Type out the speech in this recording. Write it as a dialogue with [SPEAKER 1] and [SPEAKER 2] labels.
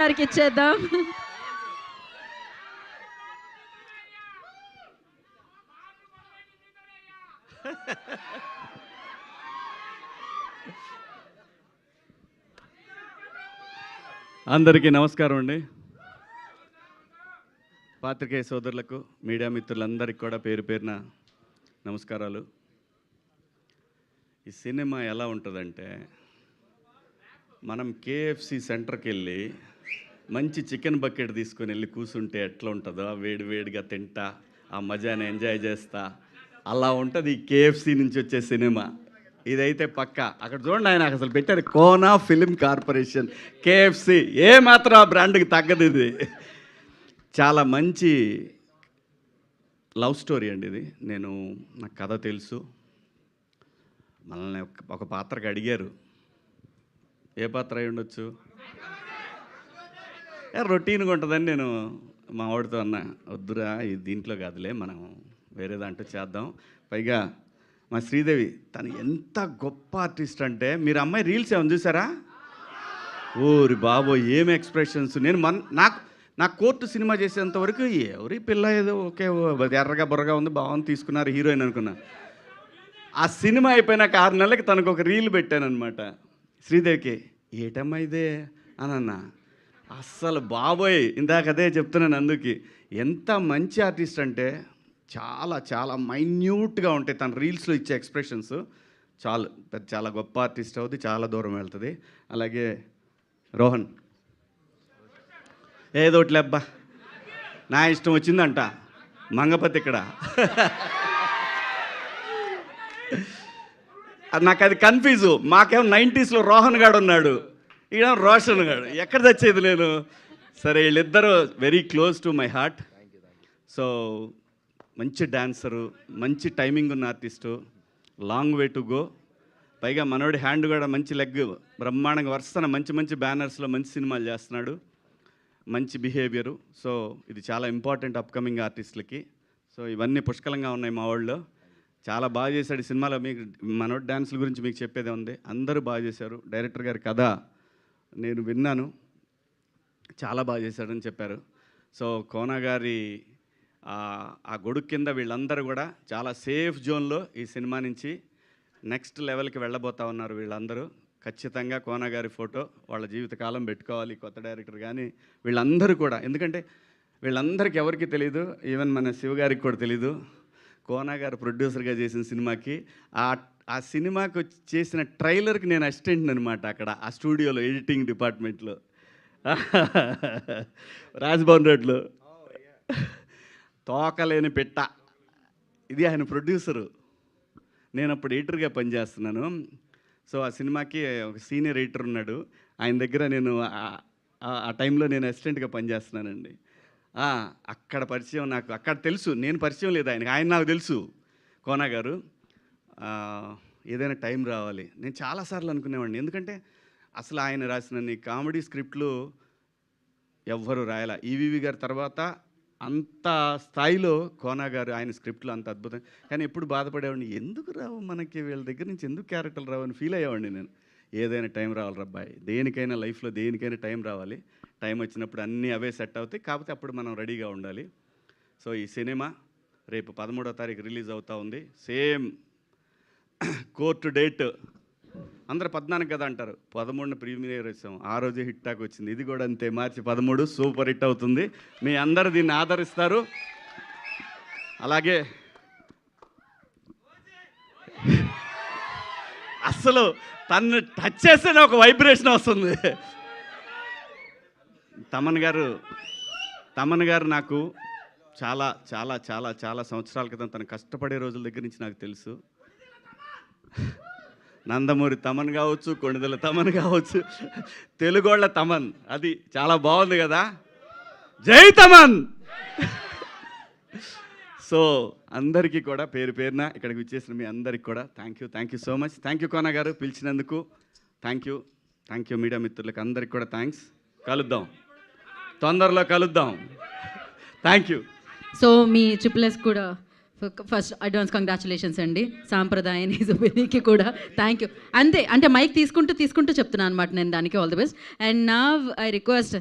[SPEAKER 1] గారికి ఇచ్చేద్దాం.
[SPEAKER 2] అందరికీ నమస్కారం అండి. పాత్రికేయ సోదరులకు, మీడియా మిత్రులందరికీ కూడా పేరు పేరున నమస్కారాలు. ఈ సినిమా ఎలా ఉంటుందంటే, మనం కేఎఫ్సి సెంటర్కి వెళ్ళి మంచి చికెన్ బకెట్ తీసుకొని వెళ్ళి కూర్చుంటే ఎట్లా ఉంటుందో వేడి వేడిగా తింటా ఆ మజాని ఎంజాయ్ చేస్తా, అలా ఉంటుంది ఈ కేఎఫ్సి నుంచి వచ్చే సినిమా. ఇదైతే పక్క. అక్కడ చూడండి, ఆయన అసలు పెట్టారు కోనా ఫిలిం కార్పొరేషన్, కేఎఫ్సి. ఏ మాత్రం ఆ బ్రాండ్కి తగ్గదు. ఇది చాలా మంచి లవ్ స్టోరీ అండి. ఇది నాకు కథ తెలుసు. మనల్ని ఒక పాత్రకి అడిగారు, ఏ పాత్ర అయి ఉండొచ్చు, రొటీన్గా ఉంటుందని నేను మా వాడితో అన్నా, వద్దురా ఇది దీంట్లో కాదులే, మనం వేరే దాంట్లో చేద్దాం. పైగా మా శ్రీదేవి తను ఎంత గొప్ప ఆర్టిస్ట్ అంటే, మీరు అమ్మాయి రీల్స్ ఏమైనా చూసారా? ఓరి బాబో ఏం ఎక్స్ప్రెషన్స్. నాకు కోర్టు సినిమా చేసేంత వరకు ఎవరి పిల్ల ఏదో ఓకే ఎర్రగా బుర్రగా ఉంది, బాగుంది, తీసుకున్నారు హీరోయిన్ అనుకున్నా. ఆ సినిమా అయిపోయినాక 6 నెలలకి తనకు ఒక రీల్ పెట్టానమాట శ్రీదేవికి. ఏటమ్మా ఇదే అని అన్నా. అస్సలు బాబోయ్, ఇందాక అదే చెప్తున్నాను. అందుకే ఎంత మంచి ఆర్టిస్ట్ అంటే చాలా చాలా మైన్యూట్గా ఉంటాయి తన రీల్స్లో ఇచ్చే ఎక్స్ప్రెషన్స్. చాలా గొప్ప ఆర్టిస్ట్ అవుతుంది, చాలా దూరం వెళ్తుంది. అలాగే రోహన్ ఏదోట్లే అబ్బా, నా ఇష్టం వచ్చిందంట మంగపతి ఇక్కడ. నాకు అది కన్ఫ్యూజు. మాకేమో 90sలో రోహన్ గాడు ఉన్నాడు, ఈయన రోషన్ గాడు. ఎక్కడ తెచ్చేది నేను? సరే, వీళ్ళిద్దరూ very close to my heart. So మంచి డాన్సరు, మంచి టైమింగ్ ఉన్న artist, long way to go. పైగా మనోడి హ్యాండ్ కూడా మంచి లెగ్, బ్రహ్మాండంగా వరుసన మంచి మంచి బ్యానర్స్లో మంచి సినిమాలు చేస్తున్నాడు, మంచి బిహేవియరు. సో ఇది చాలా ఇంపార్టెంట్ అప్కమింగ్ ఆర్టిస్టులకి. సో ఇవన్నీ పుష్కలంగా ఉన్నాయి మా వాళ్ళు. చాలా బాగా చేశాడు ఈ సినిమాలో. మీకు మనోడి డ్యాన్సుల గురించి మీకు చెప్పేదే ఉంది. అందరూ బాగా చేశారు. డైరెక్టర్ గారి కథ నేను విన్నాను, చాలా బాగా చేశాడని చెప్పారు. సో కోనా గారి ఆ గొడుగు కింద వీళ్ళందరూ కూడా చాలా సేఫ్ జోన్లో ఈ సినిమా నుంచి నెక్స్ట్ లెవెల్కి వెళ్ళబోతా ఉన్నారు వీళ్ళందరూ. ఖచ్చితంగా కోనా గారి ఫోటో వాళ్ళ జీవితకాలం పెట్టుకోవాలి, కొత్త డైరెక్టర్ కానీ వీళ్ళందరూ కూడా. ఎందుకంటే వీళ్ళందరికీ ఎవరికి తెలీదు, ఈవెన్ మన శివగారికి కూడా తెలీదు. కోనా గారు ప్రొడ్యూసర్గా చేసిన సినిమాకి ఆ సినిమాకి చేసిన ట్రైలర్కి నేను అసిస్టెంట్ అనమాట అక్కడ ఆ స్టూడియోలో, ఎడిటింగ్ డిపార్ట్మెంట్లో, రాజ్భవన్ రోడ్లో. తోకలేని పెట్ట ఇది ఆయన ప్రొడ్యూసరు, నేను అప్పుడు ఎడిటర్గా పనిచేస్తున్నాను. సో ఆ సినిమాకి ఒక సీనియర్ ఎడిటర్ ఉన్నాడు, ఆయన దగ్గర నేను ఆ టైంలో నేను అసిస్టెంట్గా పనిచేస్తున్నానండి. అక్కడ పరిచయం, నాకు అక్కడ తెలుసు, నేను పరిచయం లేదు ఆయనకి, ఆయన నాకు తెలుసు. కోనా గారు ఏదైనా టైం రావాలి. నేను చాలాసార్లు అనుకునేవాడిని, ఎందుకంటే అసలు ఆయన రాసిన కామెడీ స్క్రిప్ట్లు ఎవ్వరు రాయాల. ఈవీవి గారి తర్వాత అంత స్థాయిలో కోనా గారు ఆయన స్క్రిప్ట్లు అంత అద్భుతం. కానీ ఎప్పుడు బాధపడేవాడిని, ఎందుకు రావు మనకి వీళ్ళ దగ్గర నుంచి, ఎందుకు క్యారెక్టర్లు రావు అని ఫీల్ అయ్యేవాడిని నేను. ఏదైనా టైం రావాలి రబ్బాయి, దేనికైనా లైఫ్లో దేనికైనా టైం రావాలి. టైం వచ్చినప్పుడు అన్నీ అవే సెట్ అవుతాయి, కాకపోతే అప్పుడు మనం రెడీగా ఉండాలి. సో ఈ సినిమా రేపు 13వ తారీఖు రిలీజ్ అవుతూ ఉంది. సేమ్ కోర్టు డేట్ అందరూ 14 కదా అంటారు, 13న ప్రీమియర్ వచ్చాం, ఆ రోజే హిట్ టాక్ వచ్చింది. ఇది కూడా అంతే, మార్చి 13 సూపర్ హిట్ అవుతుంది. మీ అందరూ దీన్ని ఆదరిస్తారు. అలాగే అస్సలు తను టచ్ చేస్తేనే ఒక వైబ్రేషన్ వస్తుంది. తమన్ గారు నాకు చాలా చాలా చాలా చాలా సంవత్సరాల క్రితం తను కష్టపడే రోజుల దగ్గర నుంచి నాకు తెలుసు. నందమూరి తమన్ కావచ్చు, కొణిదెల తమన్ కావచ్చు, తెలుగోళ్ళ తమన్, అది చాలా బాగుంది కదా. జై తమన్. సో అందరికీ కూడా పేరు పేరున ఇక్కడికి వచ్చేసిన మీ అందరికీ కూడా thank you so much. Thank you Kona గారు పిలిచినందుకు. థ్యాంక్ యూ మీడియా మిత్రులకు అందరికీ కూడా థ్యాంక్స్. కలుద్దాం, తొందరలో కలుద్దాం. Thank you.
[SPEAKER 1] So me triple S కూడా ఫస్ట్ అడ్వాన్స్ కంగ్రాచులేషన్స్ అండి సాంప్రదాయని జుబినీకి కూడా థ్యాంక్ యూ. అంతే, అంటే మైక్ తీసుకుంటూ చెప్తున్నాను అనమాట నేను దానికి. All the best. అండ్ నా ఐ రిక్వెస్ట్